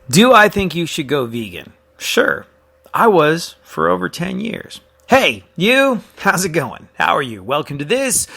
Do I think you should go vegan? Sure. I was for over 10 years. Hey, you, how's it going? How are you? Welcome to this,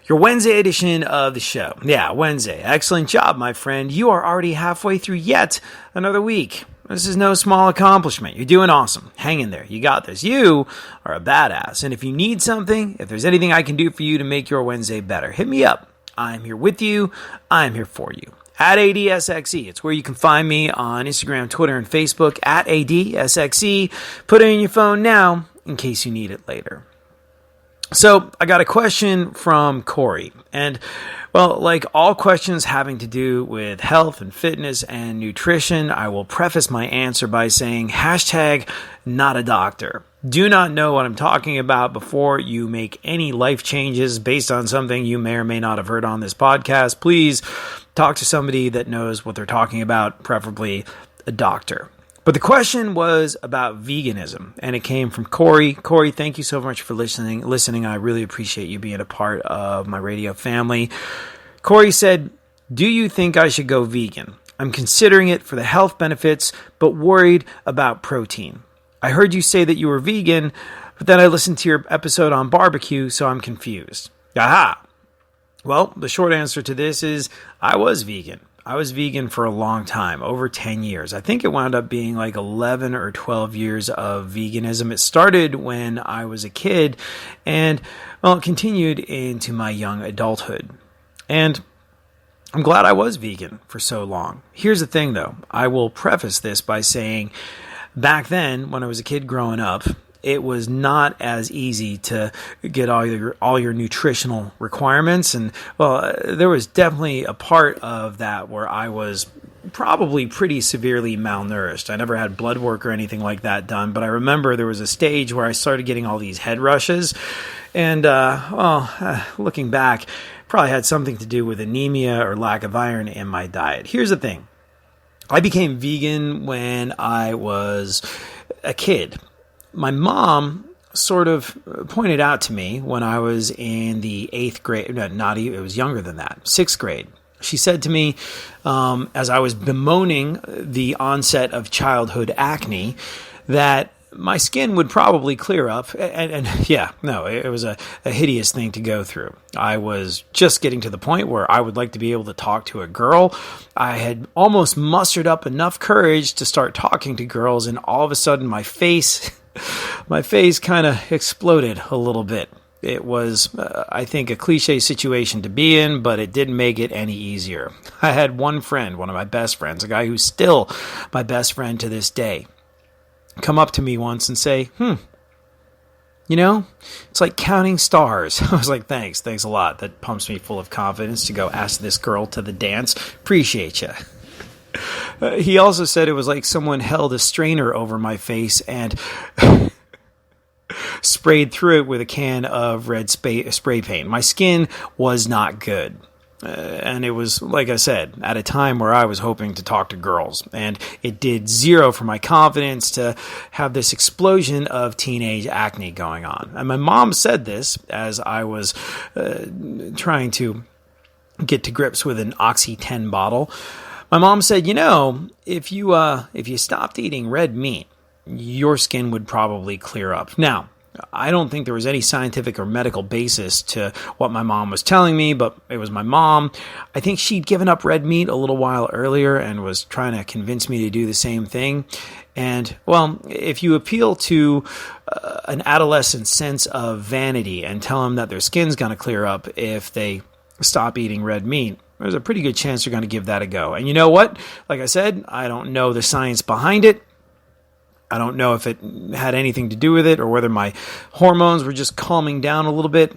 your Wednesday edition of the show. Yeah, Wednesday. Excellent job, my friend. You are already halfway through yet another week. This is no small accomplishment. You're doing awesome. Hang in there. You got this. You are a badass. And if you need something, if there's anything I can do for you to make your Wednesday better, hit me up. I'm here with you. I'm here for you. At ADSXE. It's where you can find me on Instagram, Twitter, and Facebook at ADSXE. Put it in your phone now in case you need it later. So I got a question from Corey. And, well, like all questions having to do with health and fitness and nutrition, I will preface my answer by saying hashtag not a doctor. Do not know what I'm talking about before you make any life changes based on something you may or may not have heard on this podcast. Please talk to somebody that knows what they're talking about, preferably a doctor. But the question was about veganism, and it came from Corey. Corey, thank you so much for listening. I really appreciate you being a part of my radio family. Corey said, do you think I should go vegan? I'm considering it for the health benefits, but worried about protein. I heard you say that you were vegan, but then I listened to your episode on barbecue, so I'm confused. Aha! Well, the short answer to this is I was vegan. I was vegan for a long time, over 10 years. I think it wound up being like 11 or 12 years of veganism. It started when I was a kid and, well, it continued into my young adulthood. And I'm glad I was vegan for so long. Here's the thing, though. I will preface this by saying back then, when I was a kid growing up, it was not as easy to get all your nutritional requirements. And, well, there was definitely a part of that where I was probably pretty severely malnourished. I never had blood work or anything like that done, but I remember there was a stage where I started getting all these head rushes. And, looking back, probably had something to do with anemia or lack of iron in my diet. Here's the thing. I became vegan when I was a kid. My mom sort of pointed out to me when I was in the 8th grade, it was younger than that, 6th grade. She said to me, as I was bemoaning the onset of childhood acne, that my skin would probably clear up. It was a hideous thing to go through. I was just getting to the point where I would like to be able to talk to a girl. I had almost mustered up enough courage to start talking to girls, and all of a sudden my face kind of exploded a little bit. It was, I think, a cliche situation to be in, but it didn't make it any easier. I had one friend, one of my best friends, a guy who's still my best friend to this day, come up to me once and say, it's like counting stars. I was like, thanks a lot. That pumps me full of confidence to go ask this girl to the dance. Appreciate you. He also said it was like someone held a strainer over my face and sprayed through it with a can of red spray paint. My skin was not good. And it was, like I said, at a time where I was hoping to talk to girls. And it did zero for my confidence to have this explosion of teenage acne going on. And my mom said this as I was trying to get to grips with an Oxy 10 bottle. My mom said, if you stopped eating red meat, your skin would probably clear up. Now, I don't think there was any scientific or medical basis to what my mom was telling me, but it was my mom. I think she'd given up red meat a little while earlier and was trying to convince me to do the same thing. And, well, if you appeal to an adolescent sense of vanity and tell them that their skin's going to clear up if they stop eating red meat, there's a pretty good chance they're going to give that a go. And you know what? Like I said, I don't know the science behind it. I don't know if it had anything to do with it or whether my hormones were just calming down a little bit,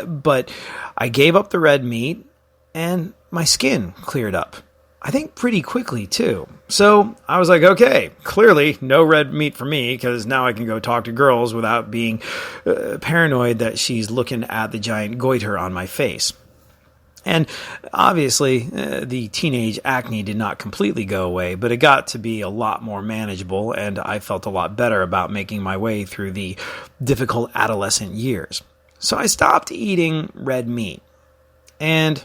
but I gave up the red meat and my skin cleared up. I think pretty quickly too. So I was like, okay, clearly no red meat for me because now I can go talk to girls without being paranoid that she's looking at the giant goiter on my face. And obviously, the teenage acne did not completely go away, but it got to be a lot more manageable, and I felt a lot better about making my way through the difficult adolescent years. So I stopped eating red meat. And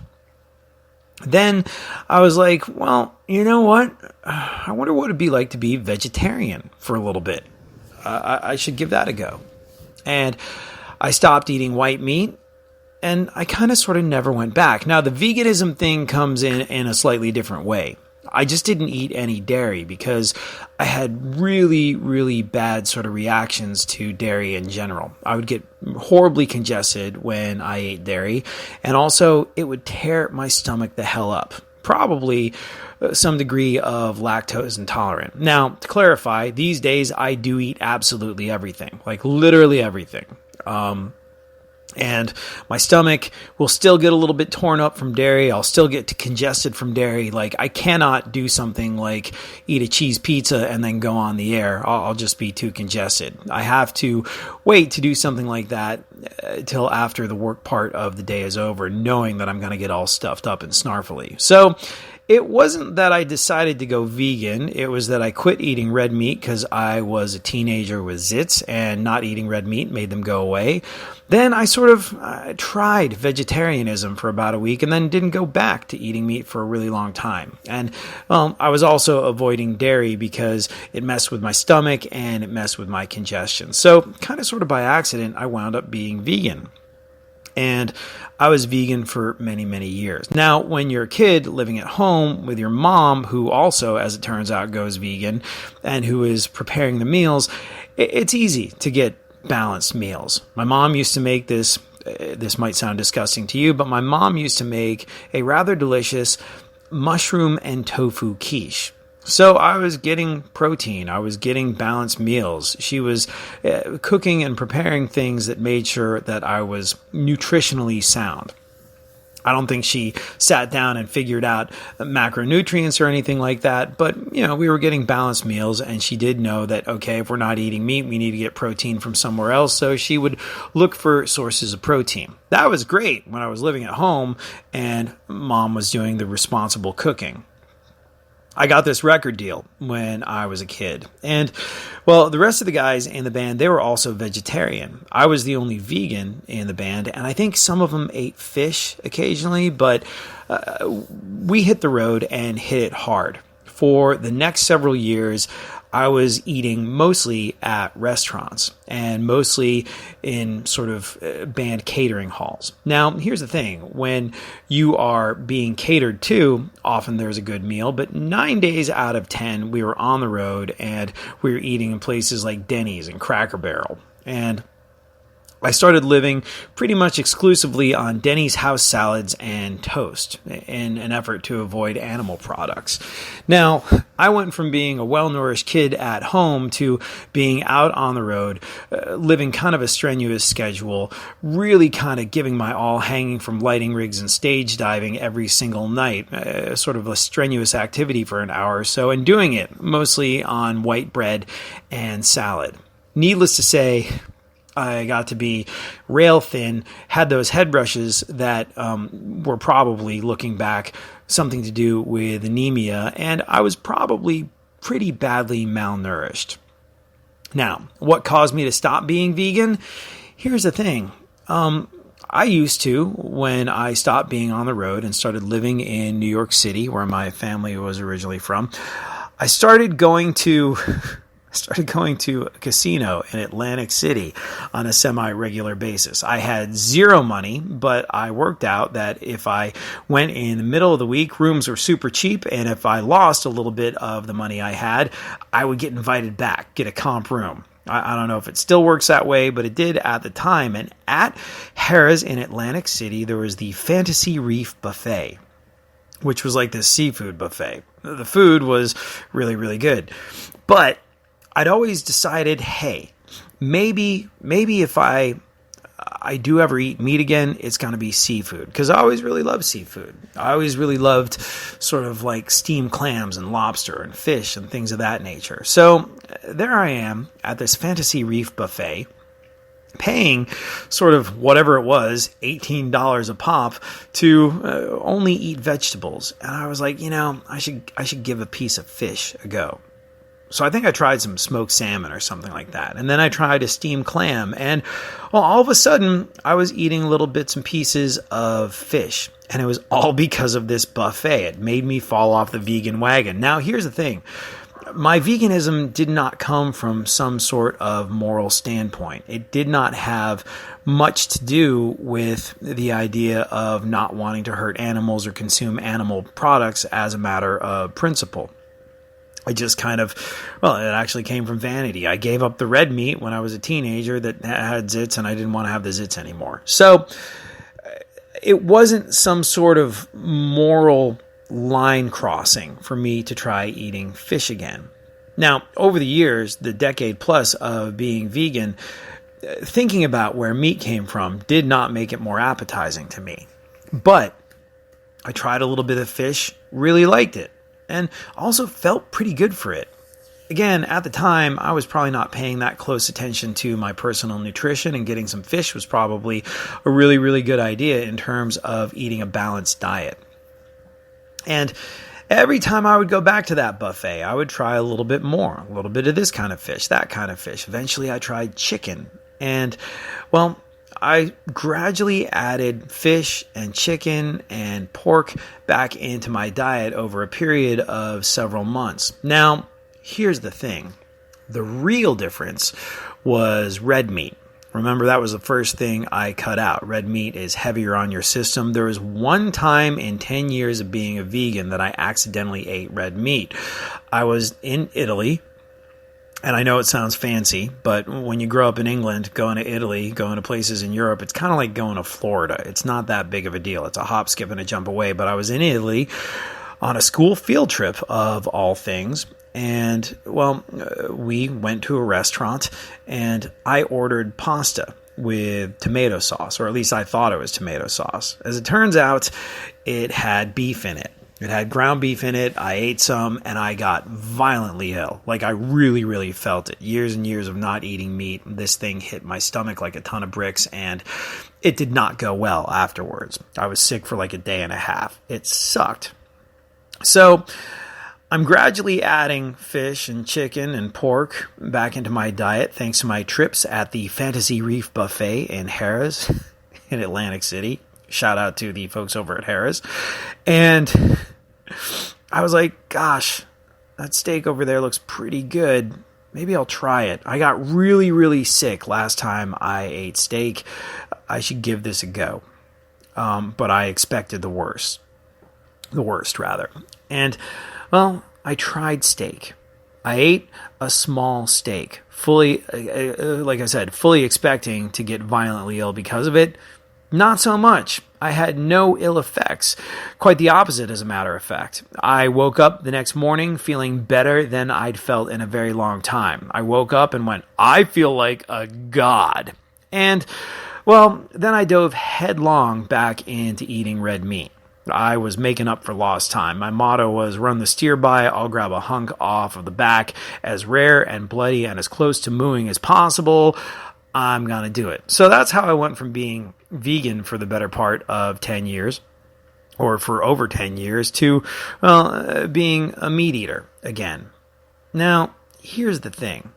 Then I was like, well, you know what? I wonder what it'd be like to be vegetarian for a little bit. I should give that a go. And I stopped eating white meat, and I kind of sort of never went back. Now, the veganism thing comes in a slightly different way. I just didn't eat any dairy because I had really, really bad sort of reactions to dairy in general. I would get horribly congested when I ate dairy, and also it would tear my stomach the hell up. Probably some degree of lactose intolerant. Now, to clarify, these days I do eat absolutely everything, like literally everything. And my stomach will still get a little bit torn up from dairy. I'll still get congested from dairy. Like, I cannot do something like eat a cheese pizza and then go on the air. I'll just be too congested. I have to wait to do something like that till after the work part of the day is over, knowing that I'm going to get all stuffed up and snarfly. So it wasn't that I decided to go vegan. It was that I quit eating red meat because I was a teenager with zits, and not eating red meat made them go away. Then I sort of tried vegetarianism for about a week and then didn't go back to eating meat for a really long time. And I was also avoiding dairy because it messed with my stomach and it messed with my congestion. So kind of sort of by accident, I wound up being vegan. And I was vegan for many, many years. Now, when you're a kid living at home with your mom, who also, as it turns out, goes vegan and who is preparing the meals, it's easy to get balanced meals. My mom used to make this might sound disgusting to you, but my mom used to make a rather delicious mushroom and tofu quiche. So I was getting protein. I was getting balanced meals. She was cooking and preparing things that made sure that I was nutritionally sound. I don't think she sat down and figured out macronutrients or anything like that, but we were getting balanced meals, and she did know that, okay, if we're not eating meat, we need to get protein from somewhere else, so she would look for sources of protein. That was great when I was living at home and mom was doing the responsible cooking. I got this record deal when I was a kid. And, well, the rest of the guys in the band, they were also vegetarian. I was the only vegan in the band, and I think some of them ate fish occasionally, but we hit the road and hit it hard. For the next several years, I was eating mostly at restaurants and mostly in sort of band catering halls. Now, here's the thing. When you are being catered to, often there's a good meal, but 9 days out of 10, we were on the road and we were eating in places like Denny's and Cracker Barrel. And I started living pretty much exclusively on Denny's house salads and toast in an effort to avoid animal products. Now, I went from being a well-nourished kid at home to being out on the road, living kind of a strenuous schedule, really kind of giving my all, hanging from lighting rigs and stage diving every single night, sort of a strenuous activity for an hour or so, and doing it mostly on white bread and salad. Needless to say, I got to be rail thin, had those head brushes that were probably, looking back, something to do with anemia, and I was probably pretty badly malnourished. Now, what caused me to stop being vegan? Here's the thing. I used to, when I stopped being on the road and started living in New York City, where my family was originally from, I started going to a casino in Atlantic City on a semi-regular basis. I had zero money, but I worked out that if I went in the middle of the week, rooms were super cheap, and if I lost a little bit of the money I had, I would get invited back, get a comp room. I don't know if it still works that way, but it did at the time. And at Harrah's in Atlantic City, there was the Fantasy Reef Buffet, which was like this seafood buffet. The food was really, really good. But I'd always decided, hey, maybe if I do ever eat meat again, it's going to be seafood, because I always really loved seafood. I always really loved sort of like steamed clams and lobster and fish and things of that nature. So there I am at this Fantasy Reef Buffet, paying sort of whatever it was, $18 a pop, to only eat vegetables. And I was like, I should give a piece of fish a go. So I think I tried some smoked salmon or something like that. And then I tried a steamed clam. And well, all of a sudden, I was eating little bits and pieces of fish. And it was all because of this buffet. It made me fall off the vegan wagon. Now, here's the thing. My veganism did not come from some sort of moral standpoint. It did not have much to do with the idea of not wanting to hurt animals or consume animal products as a matter of principle. I just it actually came from vanity. I gave up the red meat when I was a teenager that had zits, and I didn't want to have the zits anymore. So it wasn't some sort of moral line crossing for me to try eating fish again. Now, over the years, the decade plus of being vegan, thinking about where meat came from did not make it more appetizing to me. But I tried a little bit of fish, really liked it, and also felt pretty good for it. Again, at the time, I was probably not paying that close attention to my personal nutrition, and getting some fish was probably a really, really good idea in terms of eating a balanced diet. And every time I would go back to that buffet, I would try a little bit more, a little bit of this kind of fish, that kind of fish. Eventually, I tried chicken. And, well, I gradually added fish and chicken and pork back into my diet over a period of several months. Now, here's the thing. The real difference was red meat. Remember, that was the first thing I cut out. Red meat is heavier on your system. There was one time in 10 years of being a vegan that I accidentally ate red meat. I was in Italy, and I know it sounds fancy, but when you grow up in England, going to Italy, going to places in Europe, it's kind of like going to Florida. It's not that big of a deal. It's a hop, skip, and a jump away. But I was in Italy on a school field trip of all things. And, well, we went to a restaurant, and I ordered pasta with tomato sauce, or at least I thought it was tomato sauce. As it turns out, it had beef in it. It had ground beef in it. I ate some, and I got violently ill. Like, I really, really felt it. Years and years of not eating meat. This thing hit my stomach like a ton of bricks, and it did not go well afterwards. I was sick for like a day and a half. It sucked. So I'm gradually adding fish and chicken and pork back into my diet thanks to my trips at the Fantasy Reef Buffet in Harrah's in Atlantic City. Shout out to the folks over at Harrah's. And I was like, gosh, that steak over there looks pretty good. Maybe I'll try it. I got really, really sick last time I ate steak. I should give this a go. But I expected the worst. The worst, rather. And, well, I tried steak. I ate a small steak, fully, like I said, fully expecting to get violently ill because of it. Not so much. I had no ill effects. Quite the opposite, as a matter of fact. I woke up the next morning feeling better than I'd felt in a very long time. I woke up and went, I feel like a god. And, well, then I dove headlong back into eating red meat. I was making up for lost time. My motto was, run the steer by, I'll grab a hunk off of the back, as rare and bloody and as close to mooing as possible. I'm going to do it. So that's how I went from being vegan for the better part of 10 years, or for over 10 years, to, well, being a meat eater again. Now, here's the thing.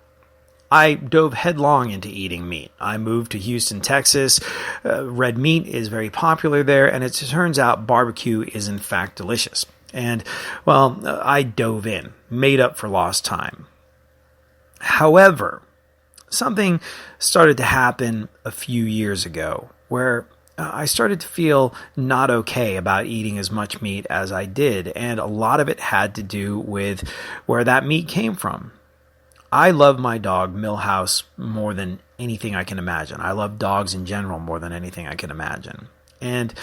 I dove headlong into eating meat. I moved to Houston, Texas. Red meat is very popular there, and it turns out barbecue is in fact delicious. And, well, I dove in, made up for lost time. However, something started to happen a few years ago where I started to feel not okay about eating as much meat as I did, and a lot of it had to do with where that meat came from. I love my dog, Milhouse, more than anything I can imagine. I love dogs in general more than anything I can imagine. And,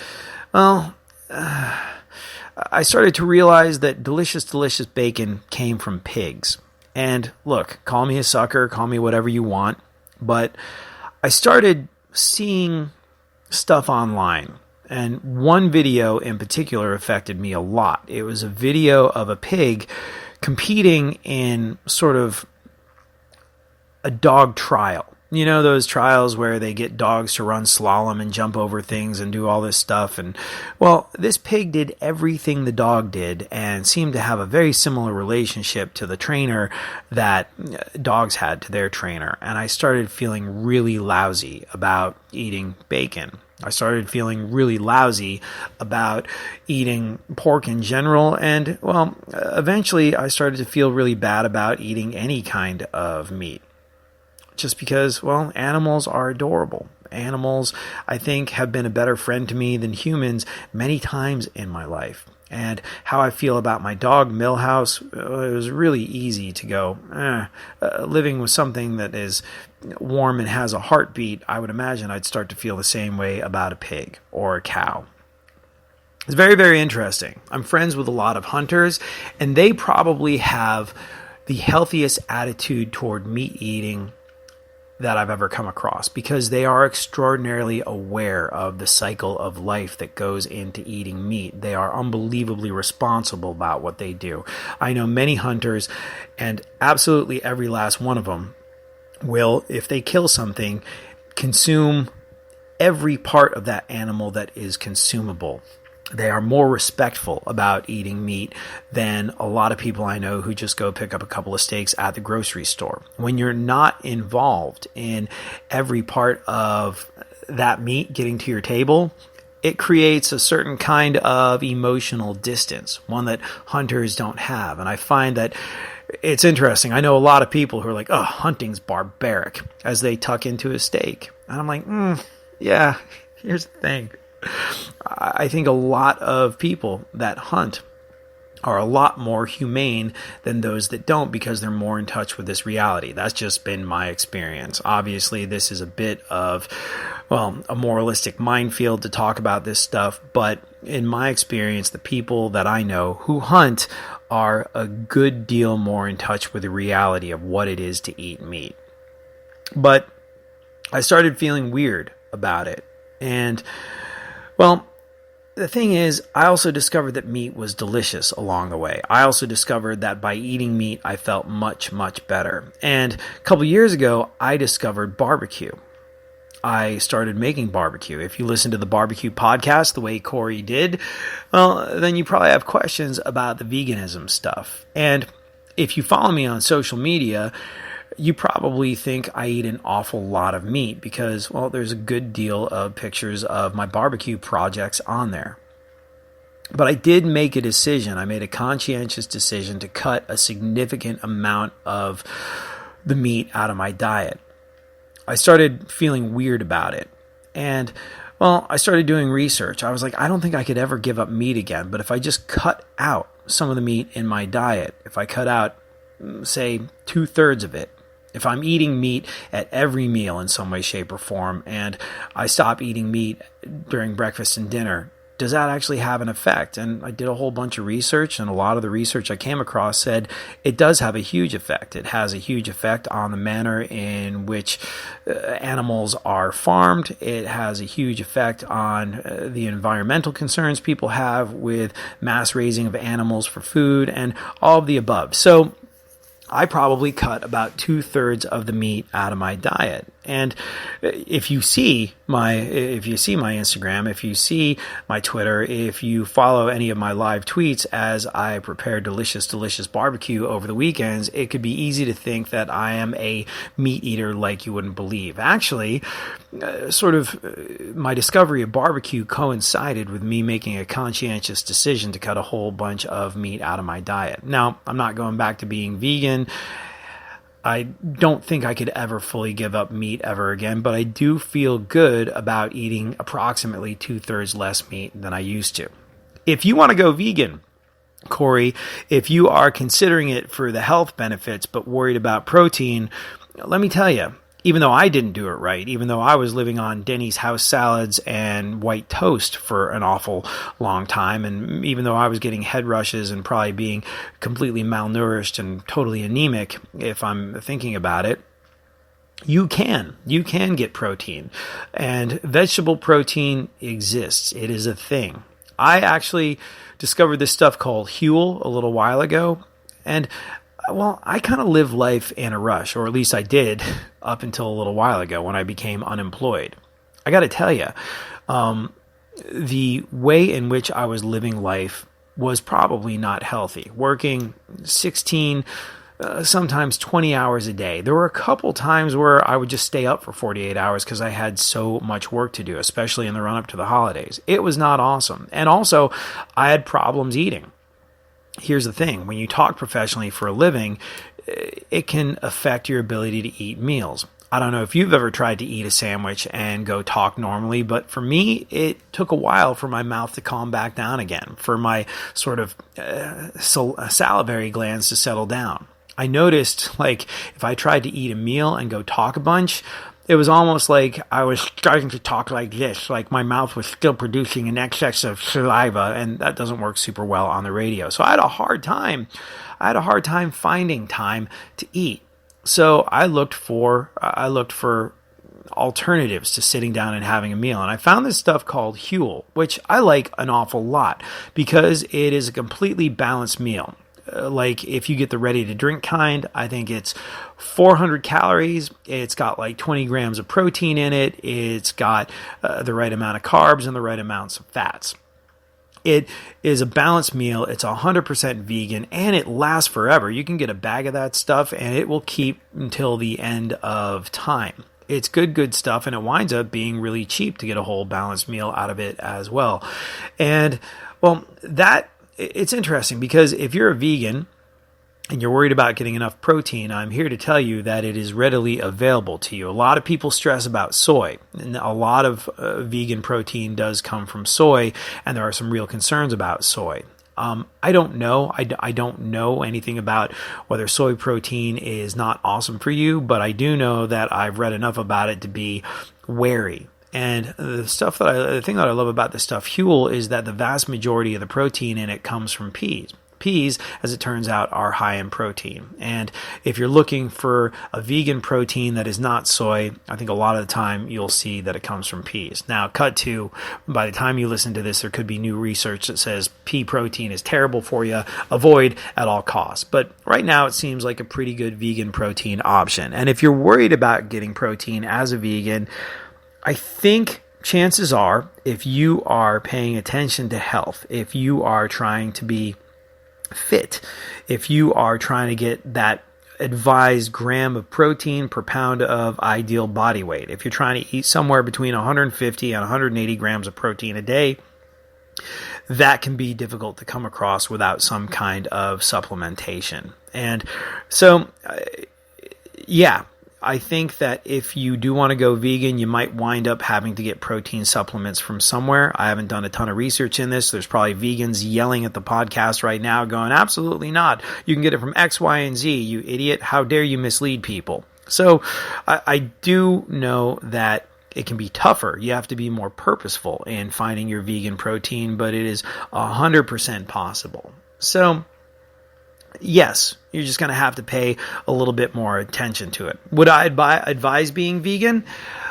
well, I started to realize that delicious, delicious bacon came from pigs. And look, call me a sucker, call me whatever you want, but I started seeing stuff online. And one video in particular affected me a lot. It was a video of a pig competing in sort of a dog trial. You know, those trials where they get dogs to run slalom and jump over things and do all this stuff. And, well, this pig did everything the dog did and seemed to have a very similar relationship to the trainer that dogs had to their trainer. And I started feeling really lousy about eating bacon. I started feeling really lousy about eating pork in general. And, well, eventually I started to feel really bad about eating any kind of meat. Just because, well, animals are adorable. Animals, I think, have been a better friend to me than humans many times in my life. And how I feel about my dog, Millhouse, it was really easy to go, living with something that is warm and has a heartbeat, I would imagine I'd start to feel the same way about a pig or a cow. It's very, very interesting. I'm friends with a lot of hunters, and they probably have the healthiest attitude toward meat eating that I've ever come across, because they are extraordinarily aware of the cycle of life that goes into eating meat. They are unbelievably responsible about what they do. I know many hunters, and absolutely every last one of them will, if they kill something, consume every part of that animal that is consumable. They are more respectful about eating meat than a lot of people I know who just go pick up a couple of steaks at the grocery store. When you're not involved in every part of that meat getting to your table, it creates a certain kind of emotional distance, one that hunters don't have. And I find that it's interesting. I know a lot of people who are like, oh, hunting's barbaric, as they tuck into a steak. And I'm like, yeah, here's the thing. I think a lot of people that hunt are a lot more humane than those that don't, because they're more in touch with this reality. That's just been my experience. Obviously, this is a bit of, well, a moralistic minefield to talk about this stuff, but in my experience, the people that I know who hunt are a good deal more in touch with the reality of what it is to eat meat. But I started feeling weird about it. And, well, the thing is, I also discovered that meat was delicious along the way. I also discovered that by eating meat, I felt much, much better. And a couple years ago, I discovered barbecue. I started making barbecue. If you listen to the barbecue podcast the way Corey did, well, then you probably have questions about the veganism stuff. And if you follow me on social media, you probably think I eat an awful lot of meat because, well, there's a good deal of pictures of my barbecue projects on there. But I did make a decision. I made a conscientious decision to cut a significant amount of the meat out of my diet. I started feeling weird about it. And, well, I started doing research. I was like, I don't think I could ever give up meat again. But if I just cut out some of the meat in my diet, if I cut out, say, 2/3 of it, if I'm eating meat at every meal in some way, shape, or form, and I stop eating meat during breakfast and dinner, does that actually have an effect? And I did a whole bunch of research, and a lot of the research I came across said it does have a huge effect. It has a huge effect on the manner in which animals are farmed. It has a huge effect on the environmental concerns people have with mass raising of animals for food, and all of the above. So I probably cut about 2/3 of the meat out of my diet. And if you see my Instagram, if you see my Twitter, if you follow any of my live tweets as I prepare delicious, delicious barbecue over the weekends, it could be easy to think that I am a meat eater like you wouldn't believe. Actually, my discovery of barbecue coincided with me making a conscientious decision to cut a whole bunch of meat out of my diet. Now, I'm not going back to being vegan. I don't think I could ever fully give up meat ever again, but I do feel good about eating approximately 2/3 less meat than I used to. If you want to go vegan, Corey, if you are considering it for the health benefits but worried about protein, let me tell you, even though I didn't do it right, even though I was living on Denny's house salads and white toast for an awful long time, and even though I was getting head rushes and probably being completely malnourished and totally anemic, if I'm thinking about it, you can get protein. And vegetable protein exists. It is a thing. I actually discovered this stuff called Huel a little while ago, and Well, I kind of live life in a rush, or at least I did up until a little while ago when I became unemployed. I got to tell you, the way in which I was living life was probably not healthy. Working 16, sometimes 20 hours a day. There were a couple times where I would just stay up for 48 hours because I had so much work to do, especially in the run up to the holidays. It was not awesome. And also, I had problems eating. Here's the thing. When you talk professionally for a living, it can affect your ability to eat meals. I don't know if you've ever tried to eat a sandwich and go talk normally, but for me, it took a while for my mouth to calm back down again, for my sort of salivary glands to settle down. I noticed, like, if I tried to eat a meal and go talk a bunch, it was almost like I was starting to talk like this, like my mouth was still producing an excess of saliva, and that doesn't work super well on the radio. So I had a hard time finding time to eat. So I looked for alternatives to sitting down and having a meal. And I found this stuff called Huel, which I like an awful lot because it is a completely balanced meal. Like if you get the ready to drink kind, I think it's 400 calories. It's got like 20 grams of protein in it. It's got the right amount of carbs and the right amounts of fats. It is a balanced meal. It's 100% vegan and it lasts forever. You can get a bag of that stuff and it will keep until the end of time. It's good stuff, and it winds up being really cheap to get a whole balanced meal out of it as well. And well, it's interesting because if you're a vegan and you're worried about getting enough protein, I'm here to tell you that it is readily available to you. A lot of people stress about soy, and a lot of vegan protein does come from soy, and there are some real concerns about soy. I don't know. I don't know anything about whether soy protein is not awesome for you, but I do know that I've read enough about it to be wary. And the thing that I love about this stuff, Huel, is that the vast majority of the protein in it comes from peas. Peas, as it turns out, are high in protein. And if you're looking for a vegan protein that is not soy, I think a lot of the time you'll see that it comes from peas. Now, cut to, by the time you listen to this, there could be new research that says pea protein is terrible for you. Avoid at all costs. But right now it seems like a pretty good vegan protein option. And if you're worried about getting protein as a vegan, I think chances are, if you are paying attention to health, if you are trying to be fit, if you are trying to get that advised gram of protein per pound of ideal body weight, if you're trying to eat somewhere between 150 and 180 grams of protein a day, that can be difficult to come across without some kind of supplementation. And so, yeah, I think that if you do want to go vegan, you might wind up having to get protein supplements from somewhere. I haven't done a ton of research in this. There's probably vegans yelling at the podcast right now going, absolutely not. You can get it from X, Y, and Z, you idiot. How dare you mislead people? So I do know that it can be tougher. You have to be more purposeful in finding your vegan protein, but it is 100% possible. So yes, you're just going to have to pay a little bit more attention to it. Would I advise being vegan?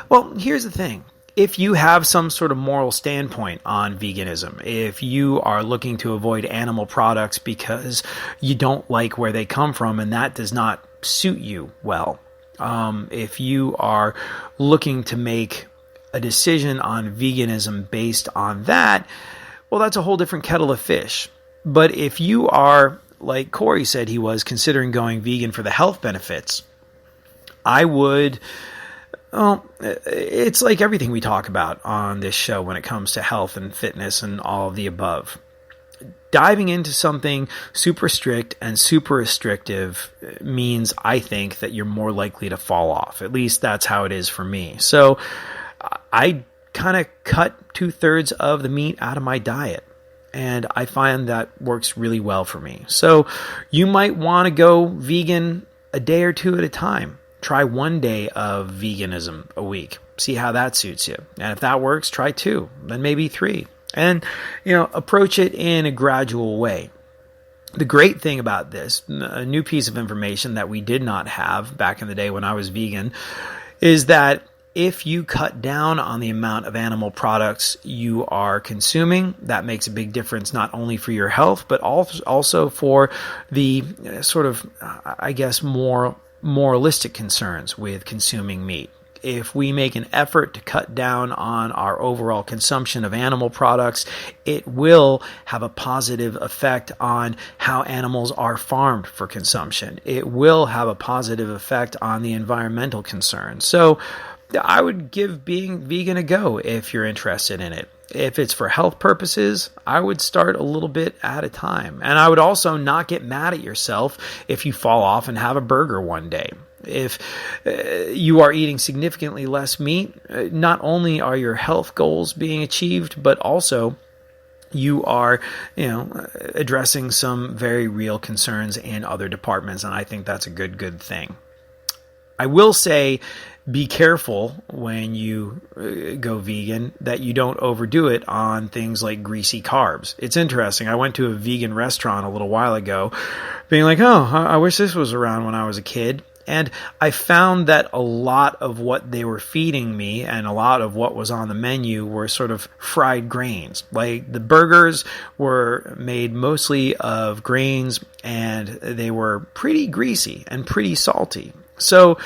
Well, here's the thing. If you have some sort of moral standpoint on veganism, if you are looking to avoid animal products because you don't like where they come from and that does not suit you well, if you are looking to make a decision on veganism based on that, well, that's a whole different kettle of fish. But if you are, like Corey said he was, considering going vegan for the health benefits, I would, well, it's like everything we talk about on this show when it comes to health and fitness and all of the above. Diving into something super strict and super restrictive means, I think, that you're more likely to fall off. At least that's how it is for me. So I kind of cut 2/3 of the meat out of my diet. And I find that works really well for me. So you might want to go vegan a day or two at a time. Try 1 day of veganism a week. See how that suits you. And if that works, try 2, then maybe 3. And, approach it in a gradual way. The great thing about this, a new piece of information that we did not have back in the day when I was vegan, is that if you cut down on the amount of animal products you are consuming, that makes a big difference not only for your health, but also for the sort of, I guess, more moralistic concerns with consuming meat. If we make an effort to cut down on our overall consumption of animal products, it will have a positive effect on how animals are farmed for consumption. It will have a positive effect on the environmental concerns. So I would give being vegan a go if you're interested in it. If it's for health purposes, I would start a little bit at a time. And I would also not get mad at yourself if you fall off and have a burger one day. If you are eating significantly less meat, not only are your health goals being achieved, but also you are, addressing some very real concerns in other departments. And I think that's a good thing. I will say, be careful when you go vegan that you don't overdo it on things like greasy carbs. It's interesting. I went to a vegan restaurant a little while ago being like, oh, I wish this was around when I was a kid. And I found that a lot of what they were feeding me and a lot of what was on the menu were sort of fried grains. Like the burgers were made mostly of grains and they were pretty greasy and pretty salty. So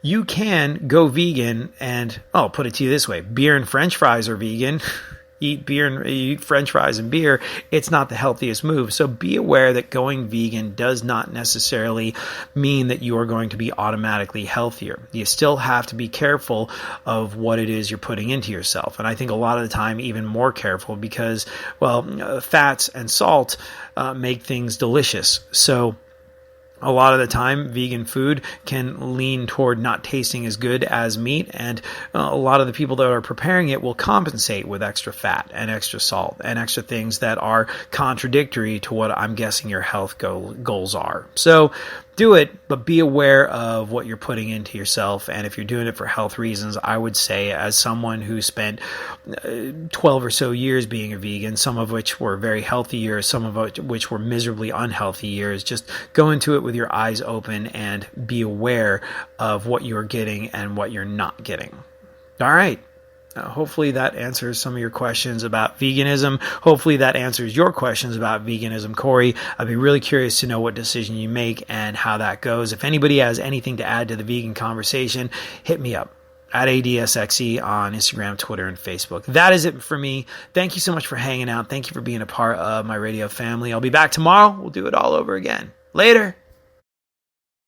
you can go vegan and, I'll put it to you this way, beer and French fries are vegan. Eat French fries and beer, it's not the healthiest move. So be aware that going vegan does not necessarily mean that you are going to be automatically healthier. You still have to be careful of what it is you're putting into yourself. And I think a lot of the time even more careful because, fats and salt make things delicious. So a lot of the time, vegan food can lean toward not tasting as good as meat, and a lot of the people that are preparing it will compensate with extra fat and extra salt and extra things that are contradictory to what I'm guessing your health goals are. So do it, but be aware of what you're putting into yourself. And if you're doing it for health reasons, I would say as someone who spent 12 or so years being a vegan, some of which were very healthy years, some of which were miserably unhealthy years, just go into it with your eyes open and be aware of what you're getting and what you're not getting. All right. Hopefully that answers some of your questions about veganism. Hopefully that answers your questions about veganism, Corey. I'd be really curious to know what decision you make and how that goes. If anybody has anything to add to the vegan conversation, hit me up at ADSXE on Instagram, Twitter, and Facebook. That is it for me. Thank you so much for hanging out. Thank you for being a part of my radio family. I'll be back tomorrow. We'll do it all over again. Later.